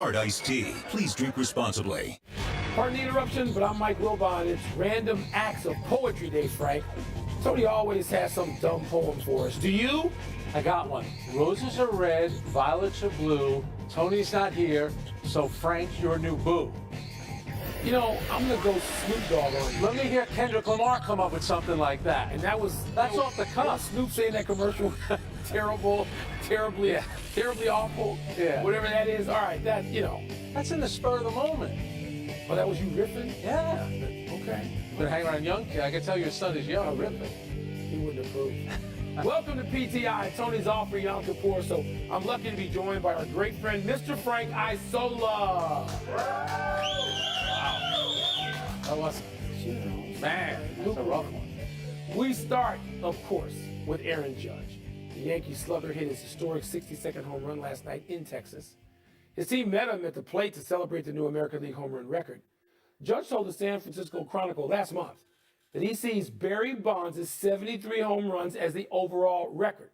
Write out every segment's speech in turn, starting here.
Hard iced tea. Please drink responsibly. Pardon the interruption, but I'm Mike Wilbon. It's Random Acts of Poetry Day, Frank. Tony always has some dumb poem for us. Do you? I got one. Roses are red, violets are blue. Tony's not here, so Frank's your new boo. You know, I'm going to go Snoop Dogg on you. Let me hear Kendrick Lamar come up with something like that. And that's off the cuff. Snoop saying that commercial, terrible, terribly awful, whatever that is. All right, That's in the spur of the moment. Oh, that was you riffing? Yeah. Okay. Been hanging around young kid. I can tell your son is young. Riffing. He wouldn't approve. Welcome to PTI. Tony's off for Yom Kippur, so I'm lucky to be joined by our great friend, Mr. Frank Isola. That was, man, that's a rough one. We start, of course, with Aaron Judge. The Yankee slugger hit his historic 62nd home run last night in Texas. His team met him at the plate to celebrate the new American League home run record. Judge told the San Francisco Chronicle last month that he sees Barry Bonds' 73 home runs as the overall record.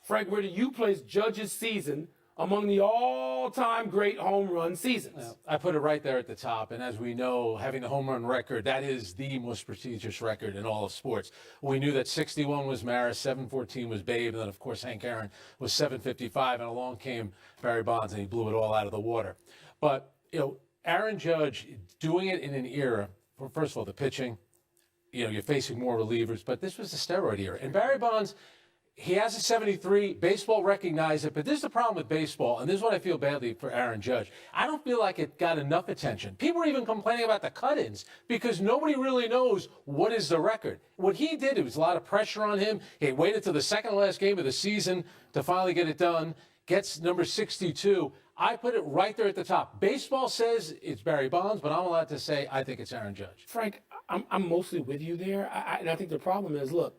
Frank, where do you place Judge's season among the all-time great home run seasons? I put it right there at the top, and as we know, having the home run record, that is the most prestigious record in all of sports. We knew that 61 was Maris, 714 was Babe, and then, of course, Hank Aaron was 755, and along came Barry Bonds, and he blew it all out of the water. But, Aaron Judge doing it in an era, first of all, the pitching, you're facing more relievers, but this was the steroid era. And Barry Bonds, he has a 73. Baseball recognized it, but this is the problem with baseball, and this is what I feel badly for Aaron Judge. I don't feel like it got enough attention. People are even complaining about the cut-ins because nobody really knows what is the record. What he did, it was a lot of pressure on him. He waited till the second to last game of the season to finally get it done. Gets number 62. I put it right there at the top. Baseball says it's Barry Bonds, but I'm allowed to say I think it's Aaron Judge. Frank, I'm mostly with you there. And I think the problem is, look,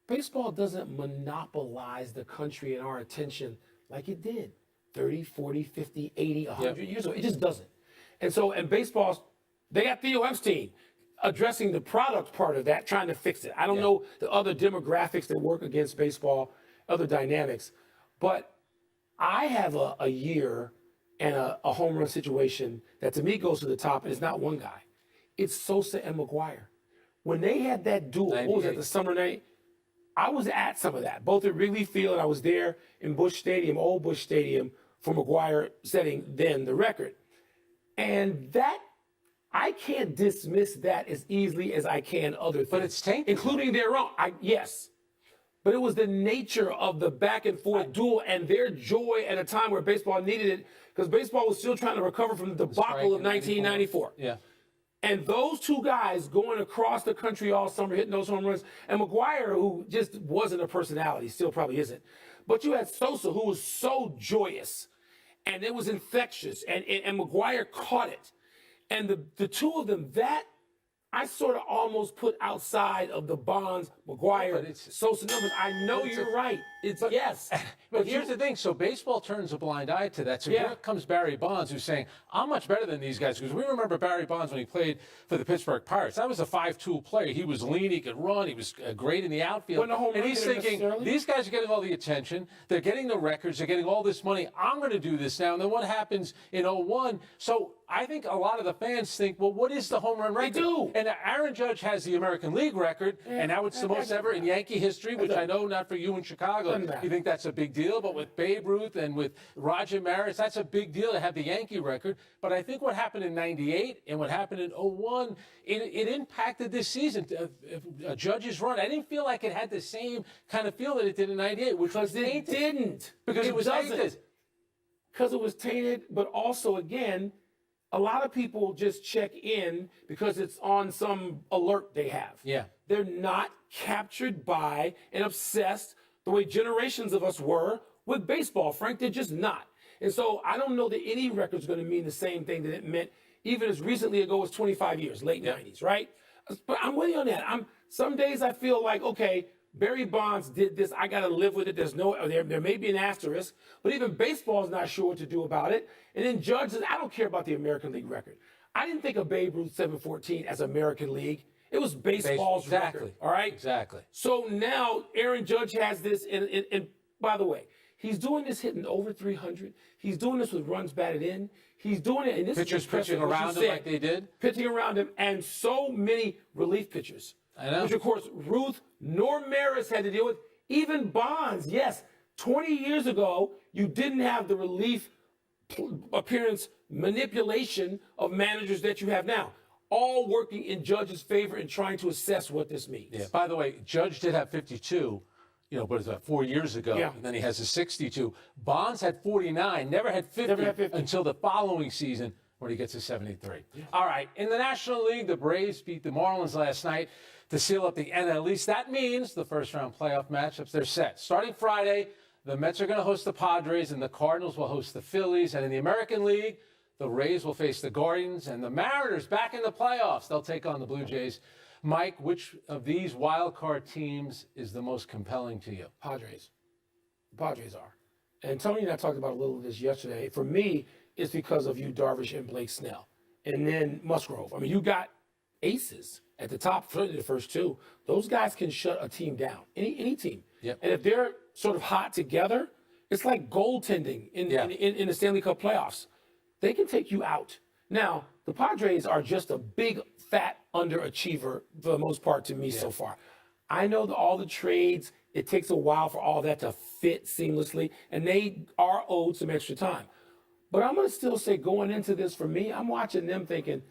baseball doesn't monopolize the country and our attention like it did 30, 40, 50, 80, 100 years ago. It just doesn't. And baseball, they got Theo Epstein addressing the product part of that, trying to fix it. I don't know the other demographics that work against baseball, other dynamics. But I have a year and a home run situation that to me goes to the top, and it's not one guy. It's Sosa and McGuire. When they had that duel, what was that, the summer night? I was at some of that, both at Wrigley Field, and I was there in Busch Stadium, old Busch Stadium, for McGuire setting then the record. And that, I can't dismiss that as easily as I can other things. But it's tainted. Including their own, yes. But it was the nature of the back and forth duel and their joy at a time where baseball needed it, because baseball was still trying to recover from the debacle of 1994. Yeah. And those two guys going across the country all summer, hitting those home runs, and McGuire, who just wasn't a personality, still probably isn't. But you had Sosa, who was so joyous, and it was infectious, and McGuire caught it. And the two of them, that I sort of almost put outside of the Bonds, McGuire, Sosa numbers. I know you're right. Yes. But here's the thing. So baseball turns a blind eye to that. So here comes Barry Bonds, who's saying, I'm much better than these guys. Because we remember Barry Bonds when he played for the Pittsburgh Pirates. That was a 5-tool player. He was lean. He could run. He was great in the outfield. And he's thinking, these guys are getting all the attention. They're getting the records. They're getting all this money. I'm going to do this now. And then what happens in 01? So I think a lot of the fans think, well, what is the home run record? They do. And Aaron Judge has the American League record, and now it's the most ever in Yankee history, which I know not for you in Chicago. You think that's a big deal, but with Babe Ruth and with Roger Maris, that's a big deal to have the Yankee record. But I think what happened in 98 and what happened in 01, it impacted this season. Judge's run, I didn't feel like it had the same kind of feel that it did in 98, which was tainted. It didn't. Because it was tainted. Because it was tainted, but also, again, a lot of people just check in because it's on some alert they have. Yeah. They're not captured by and obsessed the way generations of us were with baseball, Frank. They're just not. And so I don't know that any record's going to mean the same thing that it meant even as recently ago as 25 years, late 90s, right? But I'm with you on that. Some days I feel like, okay, Barry Bonds did this. I got to live with it. There may be an asterisk, but even baseball's not sure what to do about it. And then Judge says, I don't care about the American League record. I didn't think of Babe Ruth 714 as American League. It was baseball's record. All right? Exactly. So now Aaron Judge has this, and by the way, He's doing this hitting over 300. He's doing this with runs batted in. He's doing it, and this Pitchers is impressive, pitching what you around him said, like they did. pitching around him, and so many relief pitchers. I know. Which, of course, Ruth nor Maris had to deal with. Even Bonds, yes. 20 years ago, you didn't have the relief appearance manipulation of managers that you have now. All working in Judge's favor and trying to assess what this means. Yeah. By the way, Judge did have 52, but it's about 4 years ago. Yeah. And then he has a 62. Bonds had 49, never had 50 until the following season when he gets a 73. Yeah. All right. In the National League, the Braves beat the Marlins last night to seal up the NL East. That means the first-round playoff matchups, they're set. Starting Friday, the Mets are going to host the Padres, and the Cardinals will host the Phillies. And in the American League, the Rays will face the Guardians, and the Mariners back in the playoffs. They'll take on the Blue Jays. Mike, which of these wild card teams is the most compelling to you? Padres. The Padres are. And Tony and I talked about a little of this yesterday. For me, it's because of Yu Darvish and Blake Snell. And then Musgrove. I mean, you got aces at the top, certainly the first two. Those guys can shut a team down, any team. Yep. And if they're sort of hot together, it's like goaltending in the Stanley Cup playoffs. They can take you out. Now, the Padres are just a big, fat underachiever for the most part to me so far. I know that all the trades, it takes a while for all that to fit seamlessly, and they are owed some extra time. But I'm going to still say going into this, for me, I'm watching them thinking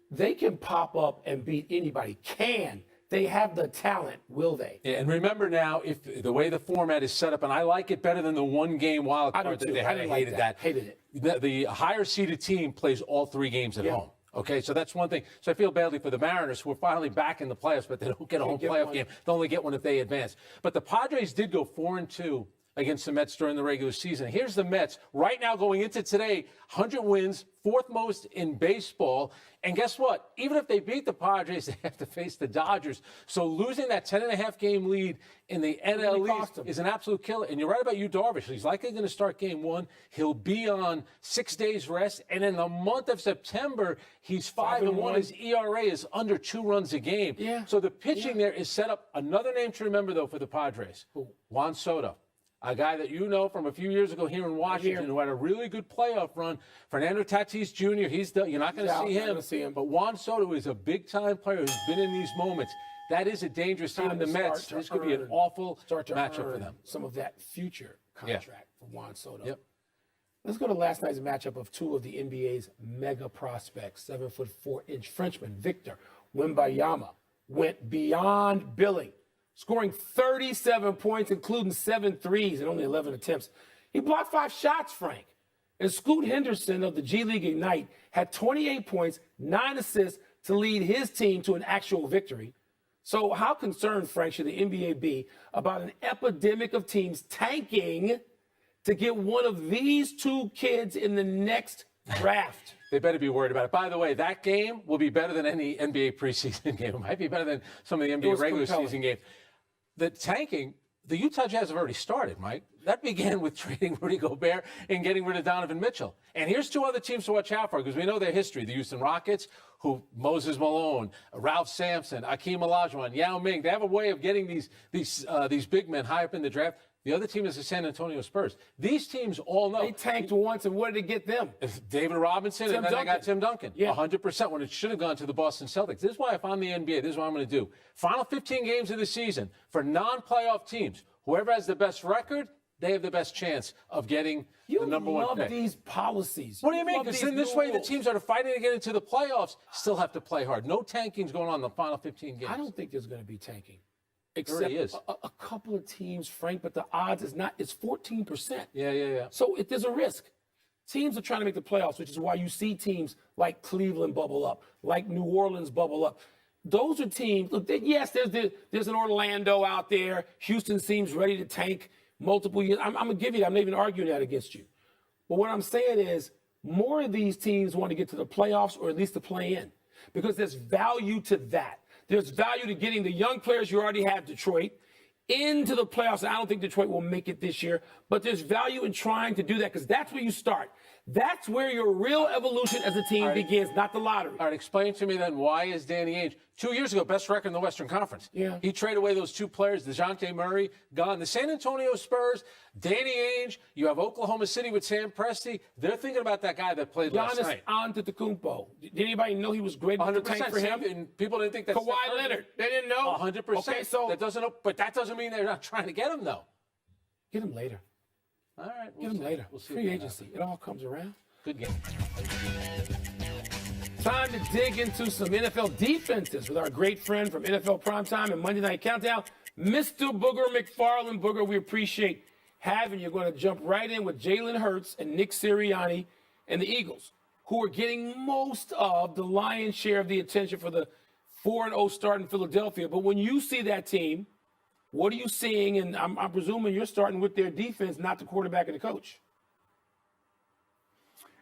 they can pop up and beat anybody. Can they have the talent? Will they? Yeah, and remember now, if the way the format is set up, and I like it better than the one-game wild card that they had. I hated that. Hated it. The higher-seeded team plays all 3 games at home. Okay, so that's one thing. So I feel badly for the Mariners, who are finally back in the playoffs, but they don't get a home playoff game. They only get one if they advance. But the Padres did go 4-2 against the Mets during the regular season. Here's the Mets right now going into today, 100 wins, 4th most in baseball. And guess what? Even if they beat the Padres, they have to face the Dodgers. So losing that 10.5 game lead in the NL East is an absolute killer. And you're right about Yu Darvish. He's likely going to start game 1. He'll be on 6 days rest. And in the month of September, he's 5-1. His ERA is under 2 runs a game. Yeah. So the pitching there is set up. Another name to remember, though, for the Padres. Juan Soto. A guy that you know from a few years ago here in Washington who had a really good playoff run. Fernando Tatis Jr., you're not going to see him. But Juan Soto is a big-time player who's been in these moments. That is a dangerous team in the Mets. This could be an awful matchup for them. Some of that future contract for Juan Soto. Yep. Let's go to last night's matchup of 2 of the NBA's mega prospects. 7'4" Frenchman Victor Wembanyama went beyond billing, scoring 37 points, including 7 threes and only 11 attempts. He blocked 5 shots, Frank. And Scoot Henderson of the G League Ignite had 28 points, 9 assists to lead his team to an actual victory. So how concerned, Frank, should the NBA be about an epidemic of teams tanking to get one of these 2 kids in the next draft? They better be worried about it. By the way, that game will be better than any NBA preseason game. It might be better than some of the NBA regular season games. The tanking, the Utah Jazz have already started, Mike. That began with trading Rudy Gobert and getting rid of Donovan Mitchell. And here's 2 other teams to watch out for because we know their history. The Houston Rockets, who Moses Malone, Ralph Sampson, Akeem Olajuwon, Yao Ming. They have a way of getting these big men high up in the draft. The other team is the San Antonio Spurs. These teams all know. They tanked once, and what did it get them? David Robinson, and then they got Tim Duncan. Yeah. 100% when it should have gone to the Boston Celtics. This is why if I'm the NBA, this is what I'm going to do. Final 15 games of the season for non-playoff teams. Whoever has the best record, they have the best chance of getting the number 1 pick. You love these policies. What do you mean? Because in this way, the teams that are fighting to get into the playoffs still have to play hard. No tanking's going on in the final 15 games. I don't think there's going to be tanking. Except really is. A couple of teams, Frank, but the odds is not. It's 14%. Yeah. So there's a risk. Teams are trying to make the playoffs, which is why you see teams like Cleveland bubble up, like New Orleans bubble up. Those are teams. Look, yes, there's an Orlando out there. Houston seems ready to tank multiple years. I'm going to give you that. I'm not even arguing that against you. But what I'm saying is more of these teams want to get to the playoffs or at least to play in because there's value to that. There's value to getting the young players you already have, Detroit, into the playoffs. And I don't think Detroit will make it this year, but there's value in trying to do that because that's where you start. That's where your real evolution as a team begins, not the lottery. All right, explain to me then, why is Danny Ainge 2 years ago best record in the Western Conference? Yeah. He traded away those two players, DeJounte Murray, gone. The San Antonio Spurs, Danny Ainge, you have Oklahoma City with Sam Presti. They're thinking about that guy that played last night. Giannis Antetokounmpo. Did anybody know he was great in the tank for him? And people didn't think that's Kawhi Leonard. They didn't know? 100%. Okay, so but that doesn't mean they're not trying to get him, though. get him later. All right. Get him later. We'll see. Free agency. It all comes around. Good game. Time to dig into some NFL defenses with our great friend from NFL Primetime and Monday Night Countdown, Mr. Booger McFarland. Booger, we appreciate having you. Going to jump right in with Jalen Hurts and Nick Sirianni and the Eagles, who are getting most of the lion's share of the attention for the 4-0 start in Philadelphia. But when you see that team, what are you seeing? And I'm presuming you're starting with their defense, not the quarterback and the coach.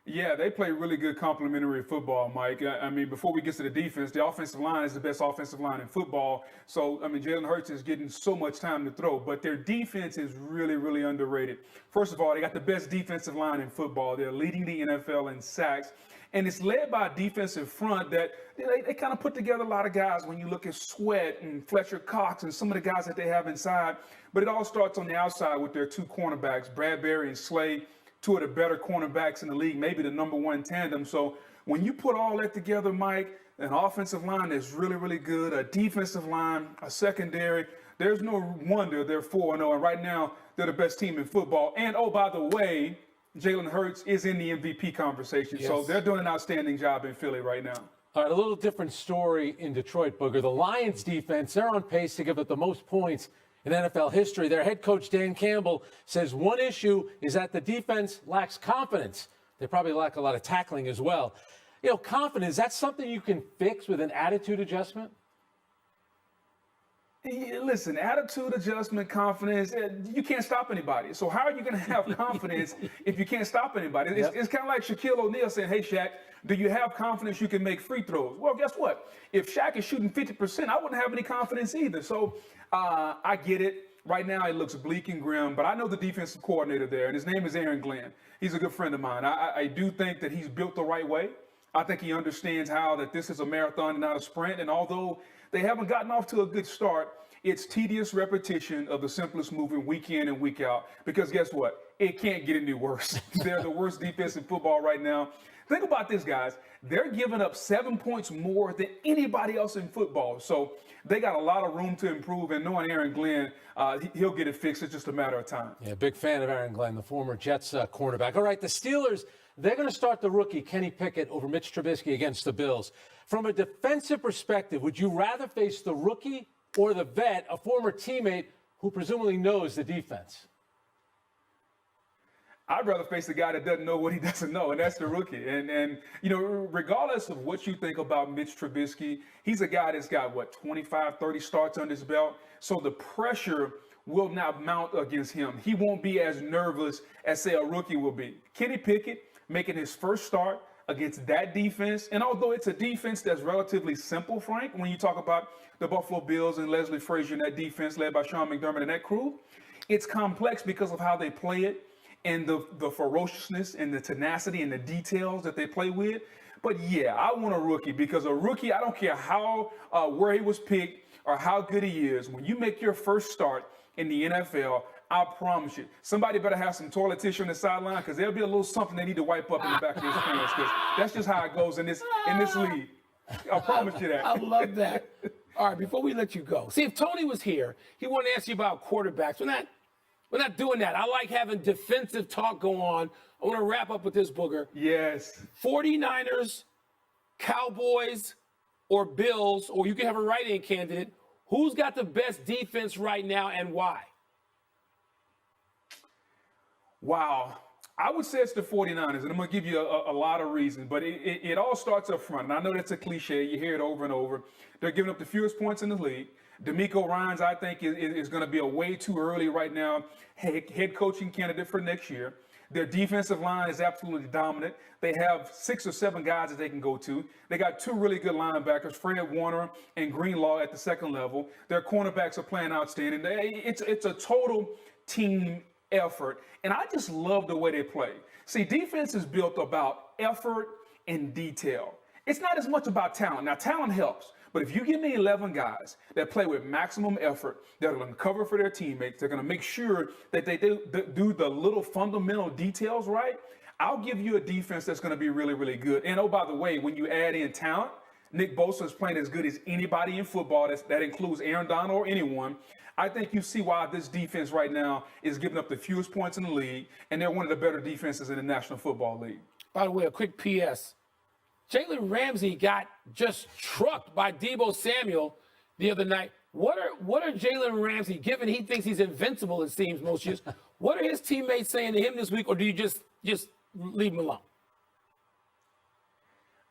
Yeah, they play really good complementary football, Mike. I mean, before we get to the defense, the offensive line is the best offensive line in football. So, I mean, Jalen Hurts is getting so much time to throw, but their defense is really, really underrated. First of all, they got the best defensive line in football. They're leading the NFL in sacks. And it's led by a defensive front that they kind of put together a lot of guys when you look at Sweat and Fletcher Cox and some of the guys that they have inside. But it all starts on the outside with their two cornerbacks, Bradbury and Slay. Two of the better cornerbacks in the league, maybe the number one tandem. So when you put all that together, Mike, an offensive line that's really, really good, a defensive line, a secondary, there's no wonder they're 4-0. And right now, they're the best team in football. And, oh, by the way, Jalen Hurts is in the MVP conversation. Yes. So they're doing an outstanding job in Philly right now. All right, a little different story in Detroit, Booger. The Lions defense, they're on pace to give up the most points in NFL history. Their head coach, Dan Campbell, says one issue is that the defense lacks confidence. They probably lack a lot of tackling as well. You know, confidence, that's something you can fix with an attitude adjustment? Listen, attitude adjustment, confidence, you can't stop anybody. So how are you going to have confidence if you can't stop anybody? It's kind of like Shaquille O'Neal saying, hey, Shaq, do you have confidence you can make free throws? Well, guess what? If Shaq is shooting 50%, I wouldn't have any confidence either. So I get it. Right now, it looks bleak and grim, but I know the defensive coordinator there, and his name is Aaron Glenn. He's a good friend of mine. I do think that he's built the right way. I think he understands how that this is a marathon and not a sprint. And although they haven't gotten off to a good start, it's tedious repetition of the simplest movement week in and week out. Because guess what? It can't get any worse. They're the worst defense in football right now. Think about this, guys. They're giving up 7 points more than anybody else in football. So they got a lot of room to improve. And knowing Aaron Glenn, he'll get it fixed. It's just a matter of time. Yeah, big fan of Aaron Glenn, the former Jets cornerback. All right, the Steelers, they're going to start the rookie, Kenny Pickett, over Mitch Trubisky against the Bills. From a defensive perspective, would you rather face the rookie or the vet, a former teammate who presumably knows the defense? I'd rather face the guy that doesn't know what he doesn't know, and that's the rookie. And you know, regardless of what you think about Mitch Trubisky, he's a guy that's got, 25, 30 starts under his belt. So the pressure will not mount against him. He won't be as nervous as, say, a rookie will be. Kenny Pickett making his first start against that defense. And although it's a defense that's relatively simple, Frank, when you talk about the Buffalo Bills and Leslie Frazier and that defense led by Sean McDermott and that crew, it's complex because of how they play it and the ferociousness and the tenacity and the details that they play with. But yeah, I want a rookie because a rookie, I don't care how, where he was picked or how good he is. When you make your first start in the NFL, I promise you, somebody better have some toilet tissue on the sideline because there'll be a little something they need to wipe up in the back of his pants because that's just how it goes in this league. I promise you that. I love that. All right, before we let you go, see, if Tony was here, he wanted to ask you about quarterbacks. We're not doing that. I like having defensive talk go on. I want to wrap up with this, Booger. Yes. 49ers, Cowboys, or Bills, or you can have a write-in candidate. Who's got the best defense right now and why? Wow. I would say it's the 49ers, and I'm going to give you a lot of reasons, but it all starts up front. And I know that's a cliche. You hear it over and over. They're giving up the fewest points in the league. DeMeco Ryans, I think, is going to be a way too early right now head coaching candidate for next year. Their defensive line is absolutely dominant. They have 6 or 7 guys that they can go to. They got 2 really good linebackers, Fred Warner and Greenlaw at the second level. Their cornerbacks are playing outstanding. It's a total team effort, and I just love the way they play. See, defense is built about effort and detail. It's not as much about talent. Now, talent helps, but if you give me 11 guys that play with maximum effort, that are going to cover for their teammates, they're going to make sure that they do the little fundamental details right, I'll give you a defense that's going to be really, really good. And oh, by the way, when you add in talent, Nick Bosa is playing as good as anybody in football. That includes Aaron Donald or anyone. I think you see why this defense right now is giving up the fewest points in the league, and they're one of the better defenses in the National Football League. By the way, a quick PS. Jalen Ramsey got just trucked by Deebo Samuel the other night. What are Jalen Ramsey, given he thinks he's invincible, it seems most years, what are his teammates saying to him this week, or do you just leave him alone?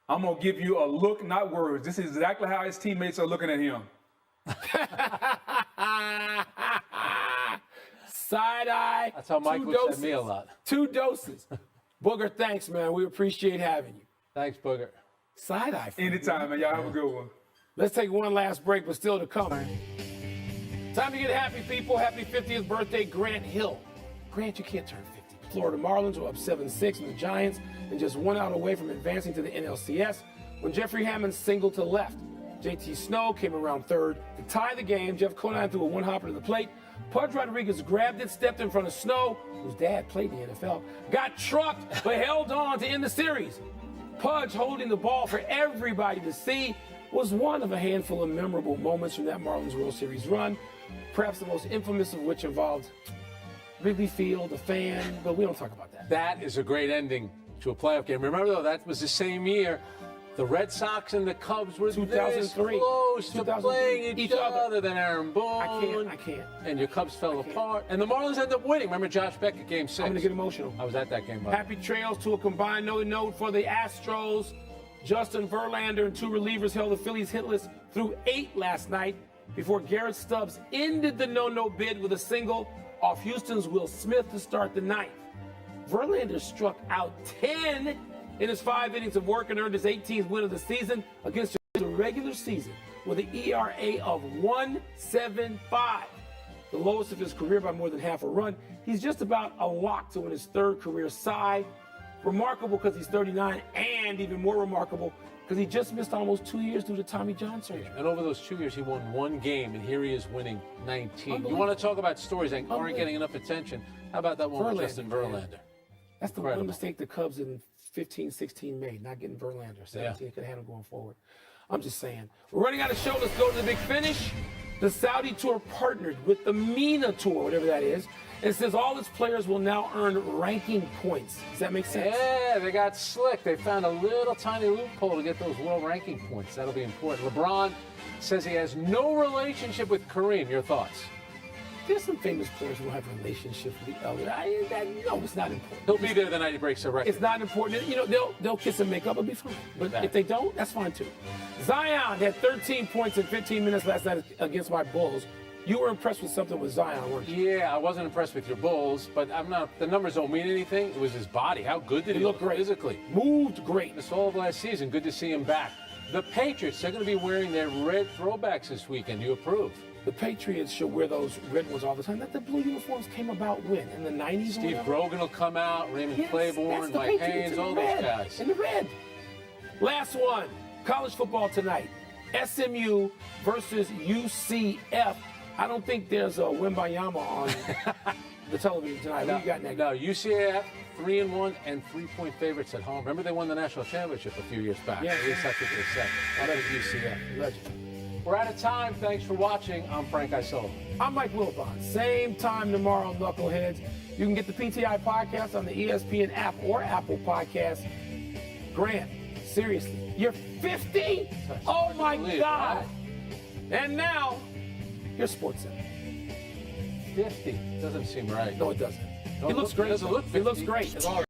I'm going to give you a look, not words. This is exactly how his teammates are looking at him. Side eye. That's how Mike looks at me a lot. 2 doses. Booger, thanks, man. We appreciate having you. Thanks, Booger. Side eye. Anytime, man. Y'all have a good one. Let's take one last break, but still to come. Time to get happy, people. Happy 50th birthday, Grant Hill. Grant, you can't turn 50. Florida Marlins were up 7-6 from the Giants and just 1 out away from advancing to the NLCS when Jeffrey Hammond singled to left. JT Snow came around third to tie the game. Jeff Conine threw a one-hopper to the plate. Pudge Rodriguez grabbed it, stepped in front of Snow, whose dad played in the NFL, got trucked, but held on to end the series. Pudge holding the ball for everybody to see was one of a handful of memorable moments from that Marlins World Series run, perhaps the most infamous of which involved Wrigley Field, a fan, but we don't talk about that. That is a great ending to a playoff game. Remember, though, that was the same year the Red Sox and the Cubs were 2003. this close to playing each other. Then Aaron Boone. I can't. And your Cubs fell apart. And the Marlins ended up winning. Remember Josh Beck at Game 6? I'm going to get emotional. I was at that game. Happy trails to a combined no-note for the Astros. Justin Verlander and 2 relievers held the Phillies hitless through 8 last night before Garrett Stubbs ended the no-no bid with a single off Houston's Will Smith to start the 9th. Verlander struck out 10 in his 5 innings of work and earned his 18th win of the season against the regular season with an ERA of 1.75, the lowest of his career by more than half a run. He's just about a lock to win his 3rd career Cy. Remarkable because he's 39, and even more remarkable because he just missed almost 2 years due to Tommy John surgery. And over those 2 years, he won 1 game, and here he is winning 19. You want to talk about stories that aren't getting enough attention? How about that one with Justin Verlander? That's the one mistake the Cubs in 15-16 made, not getting Verlander. 17 could have had him going forward. I'm just saying. We're running out of show. Let's go to the big finish. The Saudi Tour partnered with the MENA Tour, whatever that is, and says all its players will now earn ranking points. Does that make sense? Yeah, they got slick. They found a little tiny loophole to get those world ranking points. That'll be important. LeBron says he has no relationship with Kareem. Your thoughts? There's some famous players who have relationships with the other. No, it's not important. He'll be there the night he breaks the record. It's not important. You know, they'll kiss and make up. It'll be fine. But if they don't, that's fine too. Zion had 13 points in 15 minutes last night against my Bulls. You were impressed with something with Zion, weren't you? Yeah, I wasn't impressed with your Bulls, but I'm not. The numbers don't mean anything. It was his body. How good did he look great physically? Moved great. This all of last season. Good to see him back. The Patriots, they're going to be wearing their red throwbacks this weekend. You approve? The Patriots should wear those red ones all the time. That the blue uniforms came about when? In the 90s? Steve Grogan will come out, Raymond Claiborne, Mike Haynes, all those guys. In the red. Last one. College football tonight. SMU versus UCF. I don't think there's a Wembayama on the television tonight. What do you got next? No, UCF 3-1 and 3-point favorites at home. Remember they won the national championship a few years back. Yeah. At least that's what they said. I bet UCF. Legend. We're out of time. Thanks for watching. I'm Frank Isola. I'm Mike Wilbon. Same time tomorrow, Knuckleheads. You can get the PTI podcast on the ESPN app or Apple Podcast. Grant, seriously, you're 50? Oh my God. And now, your Sports Center. 50 doesn't seem right. No, it doesn't. He looks great. Doesn't look 50. He looks great. As always.